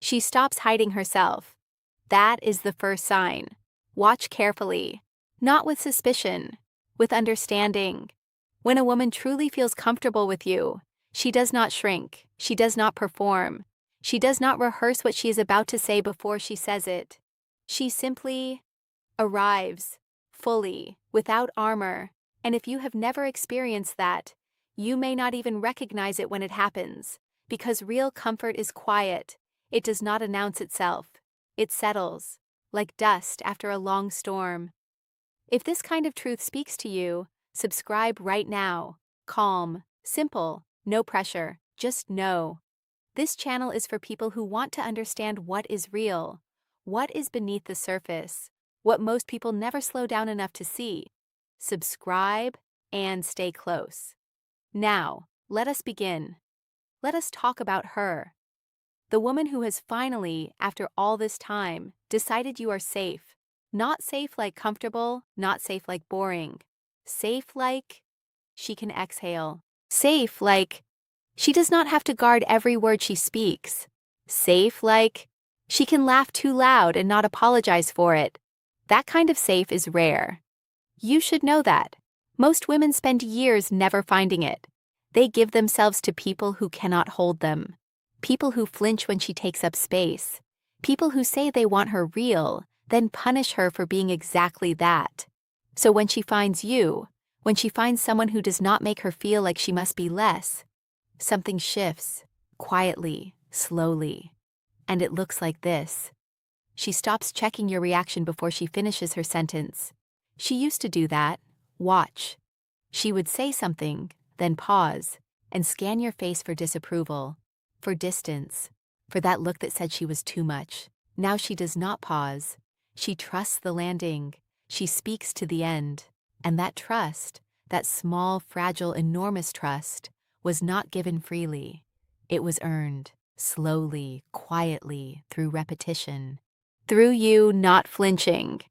She stops hiding herself. That is the first sign. Watch carefully. Not with suspicion, with understanding. When a woman truly feels comfortable with you, she does not shrink, she does not perform, she does not rehearse what she is about to say before she says it. She simply arrives, fully, without armor, and if you have never experienced that, you may not even recognize it when it happens, because real comfort is quiet. It does not announce itself. It settles, like dust after a long storm. If this kind of truth speaks to you, subscribe right now. Calm, simple, no pressure, just know. This channel is for people who want to understand what is real, what is beneath the surface, what most people never slow down enough to see. Subscribe and stay close. Now, let us begin. Let us talk about her. The woman who has finally, after all this time, decided you are safe. Not safe like comfortable, not safe like boring. Safe like she can exhale. Safe like she does not have to guard every word she speaks. Safe like she can laugh too loud and not apologize for it. That kind of safe is rare. You should know that. Most women spend years never finding it. They give themselves to people who cannot hold them. People who flinch when she takes up space. People who say they want her real, then punish her for being exactly that. So when she finds you, when she finds someone who does not make her feel like she must be less, something shifts, quietly, slowly. And it looks like this. She stops checking your reaction before she finishes her sentence. She used to do that. Watch. She would say something, then pause, and scan your face for disapproval, for distance, for that look that said she was too much. Now she does not pause. She trusts the landing. She speaks to the end. And that trust, that small, fragile, enormous trust, was not given freely. It was earned, slowly, quietly, through repetition. Through you not flinching.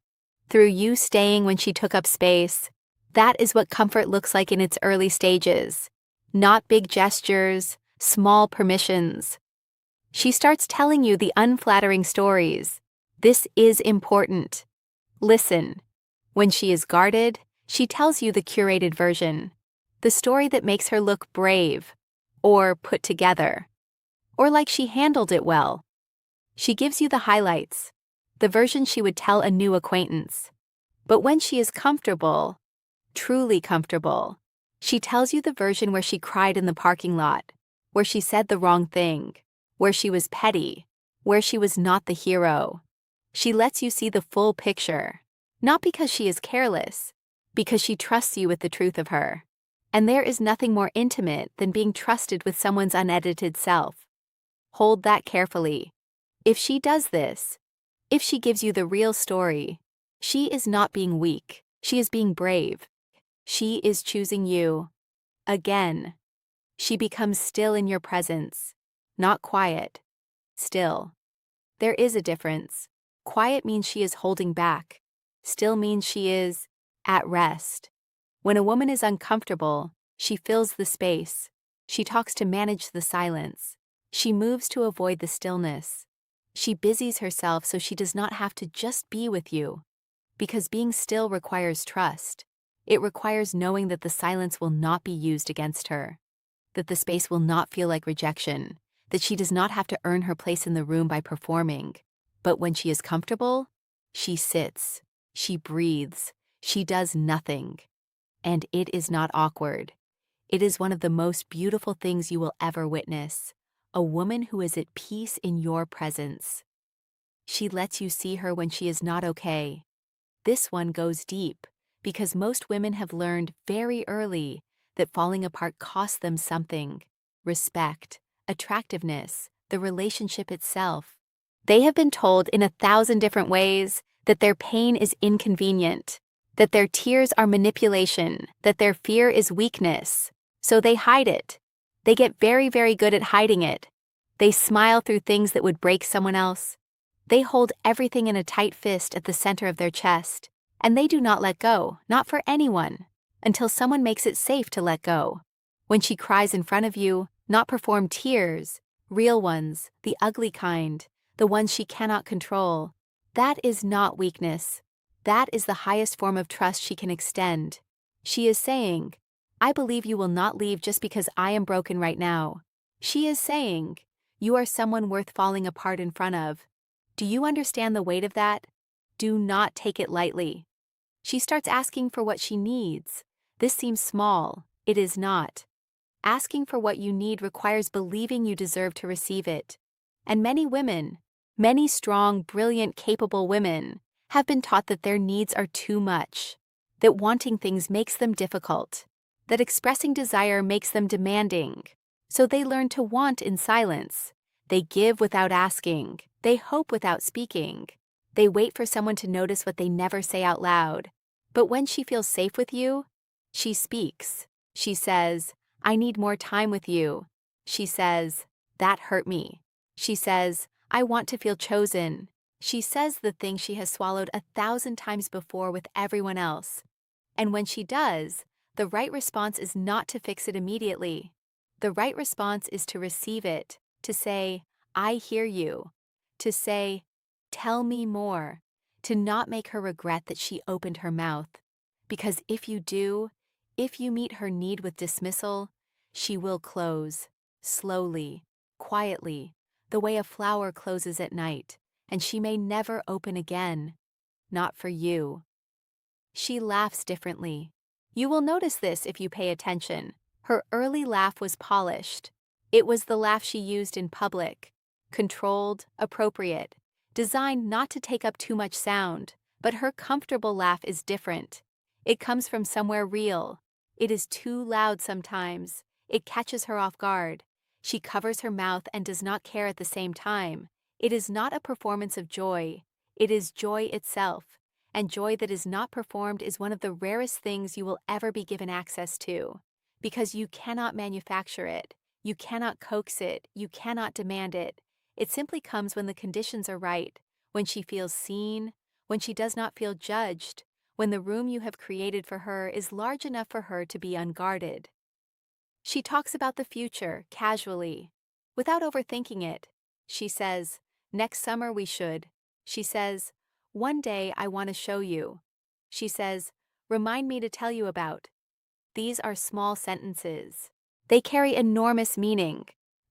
Through you staying when she took up space. That is what comfort looks like in its early stages. Not big gestures, small permissions. She starts telling you the unflattering stories. This is important. Listen. When she is guarded, she tells you the curated version. The story that makes her look brave, or put together, or like she handled it well. She gives you the highlights, the version she would tell a new acquaintance. But when she is comfortable, truly comfortable, she tells you the version where she cried in the parking lot, where she said the wrong thing, where she was petty, where she was not the hero. She lets you see the full picture, not because she is careless, because she trusts you with the truth of her. And there is nothing more intimate than being trusted with someone's unedited self. Hold that carefully. If she does this, if she gives you the real story, she is not being weak, she is being brave. She is choosing you. Again. She becomes still in your presence, not quiet. Still. There is a difference. Quiet means she is holding back. Still means she is at rest. When a woman is uncomfortable, she fills the space. She talks to manage the silence. She moves to avoid the stillness. She busies herself so she does not have to just be with you. Because being still requires trust. It requires knowing that the silence will not be used against her. That the space will not feel like rejection. That she does not have to earn her place in the room by performing. But when she is comfortable, she sits. She breathes. She does nothing. And it is not awkward. It is one of the most beautiful things you will ever witness. A woman who is at peace in your presence. She lets you see her when she is not okay. This one goes deep, because most women have learned very early that falling apart costs them something. Respect, attractiveness, the relationship itself. They have been told in 1,000 different ways that their pain is inconvenient, that their tears are manipulation, that their fear is weakness. So they hide it. They get very, very good at hiding it. They smile through things that would break someone else. They hold everything in a tight fist at the center of their chest, and they do not let go, not for anyone, until someone makes it safe to let go. When she cries in front of you, not perform tears, real ones, the ugly kind, the ones she cannot control. That is not weakness. That is the highest form of trust she can extend. She is saying, I believe you will not leave just because I am broken right now. She is saying, you are someone worth falling apart in front of. Do you understand the weight of that? Do not take it lightly. She starts asking for what she needs. This seems small. It is not. Asking for what you need requires believing you deserve to receive it. And many women, many strong, brilliant, capable women, have been taught that their needs are too much, that wanting things makes them difficult, that expressing desire makes them demanding. So they learn to want in silence. They give without asking. They hope without speaking. They wait for someone to notice what they never say out loud. But when she feels safe with you, she speaks. She says, I need more time with you. She says, that hurt me. She says, I want to feel chosen. She says the thing she has swallowed 1,000 times before with everyone else. And when she does, the right response is not to fix it immediately. The right response is to receive it, to say, I hear you, to say, tell me more, to not make her regret that she opened her mouth. Because if you do, if you meet her need with dismissal, she will close, slowly, quietly, the way a flower closes at night, and she may never open again. Not for you. She laughs differently. You will notice this if you pay attention. Her early laugh was polished. It was the laugh she used in public. Controlled, appropriate, designed not to take up too much sound, but her comfortable laugh is different. It comes from somewhere real. It is too loud sometimes. It catches her off guard. She covers her mouth and does not care at the same time. It is not a performance of joy. It is joy itself. And joy that is not performed is one of the rarest things you will ever be given access to. Because you cannot manufacture it. You cannot coax it. You cannot demand it. It simply comes when the conditions are right, when she feels seen, when she does not feel judged, when the room you have created for her is large enough for her to be unguarded. She talks about the future, casually, without overthinking it. She says, next summer we should. She says, one day I want to show you. She says, remind me to tell you about. These are small sentences. They carry enormous meaning,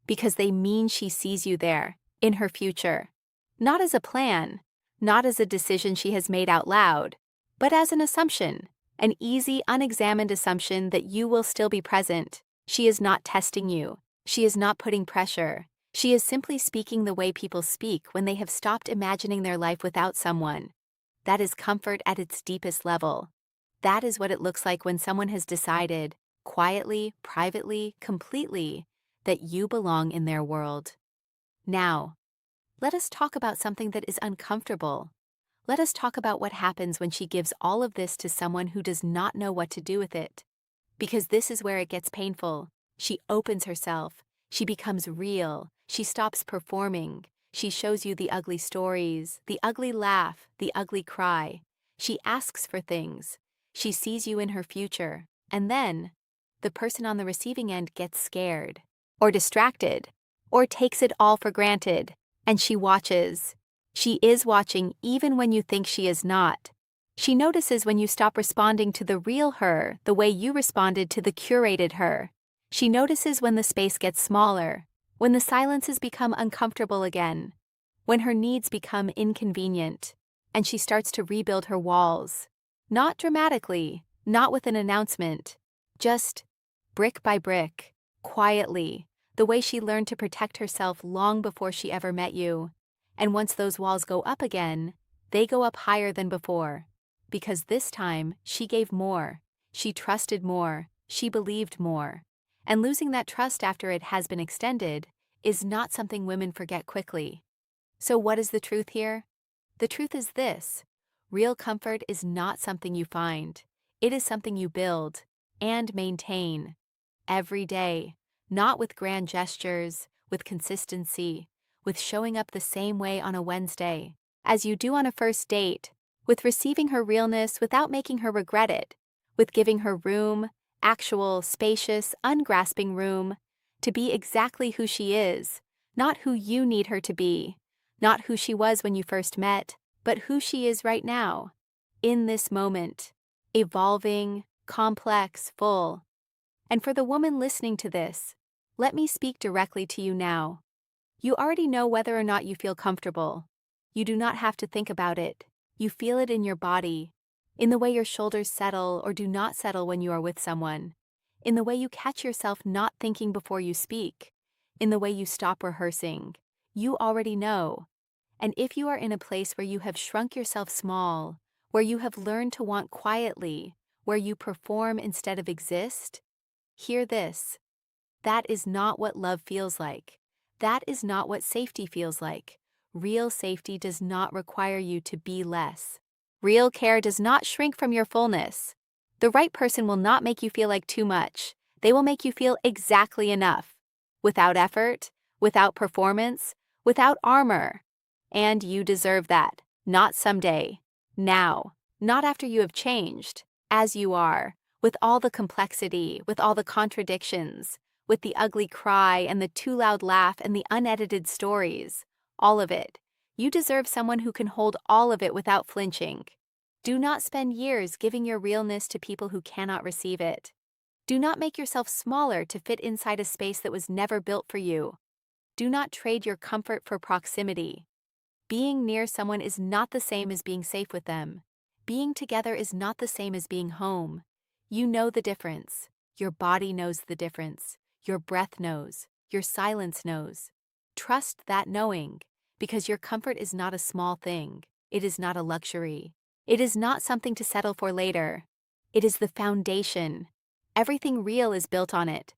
because they mean she sees you there, in her future. Not as a plan, not as a decision she has made out loud, but as an assumption, an easy, unexamined assumption that you will still be present. She is not testing you. She is not putting pressure. She is simply speaking the way people speak when they have stopped imagining their life without someone. That is comfort at its deepest level. That is what it looks like when someone has decided, quietly, privately, completely, that you belong in their world. Now, let us talk about something that is uncomfortable. Let us talk about what happens when she gives all of this to someone who does not know what to do with it. Because this is where it gets painful. She opens herself. She becomes real. She stops performing. She shows you the ugly stories, the ugly laugh, the ugly cry. She asks for things. She sees you in her future. And then, the person on the receiving end gets scared, or distracted, or takes it all for granted, and she watches. She is watching even when you think she is not. She notices when you stop responding to the real her the way you responded to the curated her. She notices when the space gets smaller, when the silences become uncomfortable again, when her needs become inconvenient, and she starts to rebuild her walls. Not dramatically, not with an announcement, just brick by brick, quietly, the way she learned to protect herself long before she ever met you. And once those walls go up again, they go up higher than before. Because this time, she gave more, she trusted more, she believed more. And losing that trust after it has been extended is not something women forget quickly. So what is the truth here? The truth is this: real comfort is not something you find. It is something you build and maintain every day, not with grand gestures, with consistency, with showing up the same way on a Wednesday, as you do on a first date, with receiving her realness without making her regret it, with giving her room, actual, spacious, ungrasping room, to be exactly who she is, not who you need her to be, Not who she was when you first met, but who she is right now, in this moment, evolving, complex, full. And for the woman listening to this, let me speak directly to you now. You already know whether or not you feel comfortable. You do not have to think about it. You feel it in your body, in the way your shoulders settle or do not settle when you are with someone, in the way you catch yourself not thinking before you speak, in the way you stop rehearsing. You already know. And if you are in a place where you have shrunk yourself small, where you have learned to want quietly, where you perform instead of exist, hear this. That is not what love feels like. That is not what safety feels like. Real safety does not require you to be less. Real care does not shrink from your fullness. The right person will not make you feel like too much. They will make you feel exactly enough. Without effort, without performance, without armor. And you deserve that. Not someday. Now. Not after you have changed. As you are. With all the complexity, with all the contradictions, with the ugly cry and the too loud laugh and the unedited stories. All of it. You deserve someone who can hold all of it without flinching. Do not spend years giving your realness to people who cannot receive it. Do not make yourself smaller to fit inside a space that was never built for you. Do not trade your comfort for proximity. Being near someone is not the same as being safe with them. Being together is not the same as being home. You know the difference. Your body knows the difference. Your breath knows. Your silence knows. Trust that knowing, because your comfort is not a small thing. It is not a luxury. It is not something to settle for later. It is the foundation. Everything real is built on it.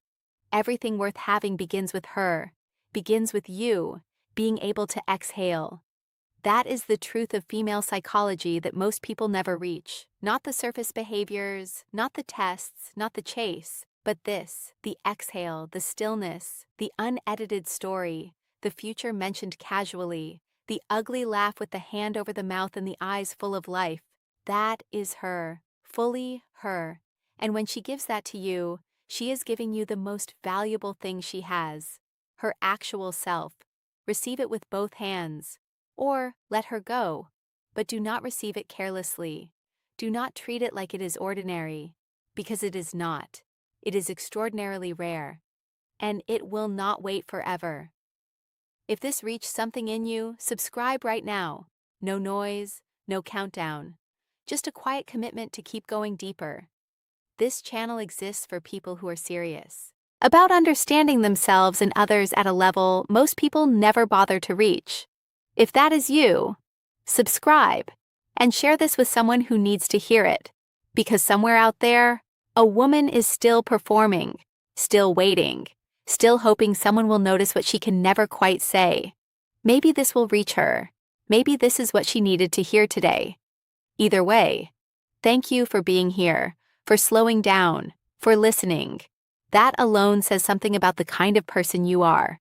Everything worth having begins with her, begins with you, being able to exhale. That is the truth of female psychology that most people never reach. Not the surface behaviors, not the tests, not the chase, but this, the exhale, the stillness, the unedited story, the future mentioned casually, the ugly laugh with the hand over the mouth and the eyes full of life. That is her, fully her. And when she gives that to you, she is giving you the most valuable thing she has, her actual self. Receive it with both hands. Or let her go, but do not receive it carelessly. Do not treat it like it is ordinary, because it is not. It is extraordinarily rare, and it will not wait forever. If this reached something in you, subscribe right now. No noise, no countdown. Just a quiet commitment to keep going deeper. This channel exists for people who are serious about understanding themselves and others at a level most people never bother to reach. If that is you, subscribe and share this with someone who needs to hear it, because somewhere out there, a woman is still performing, still waiting, still hoping someone will notice what she can never quite say. Maybe this will reach her. Maybe this is what she needed to hear today. Either way, thank you for being here, for slowing down, for listening. That alone says something about the kind of person you are.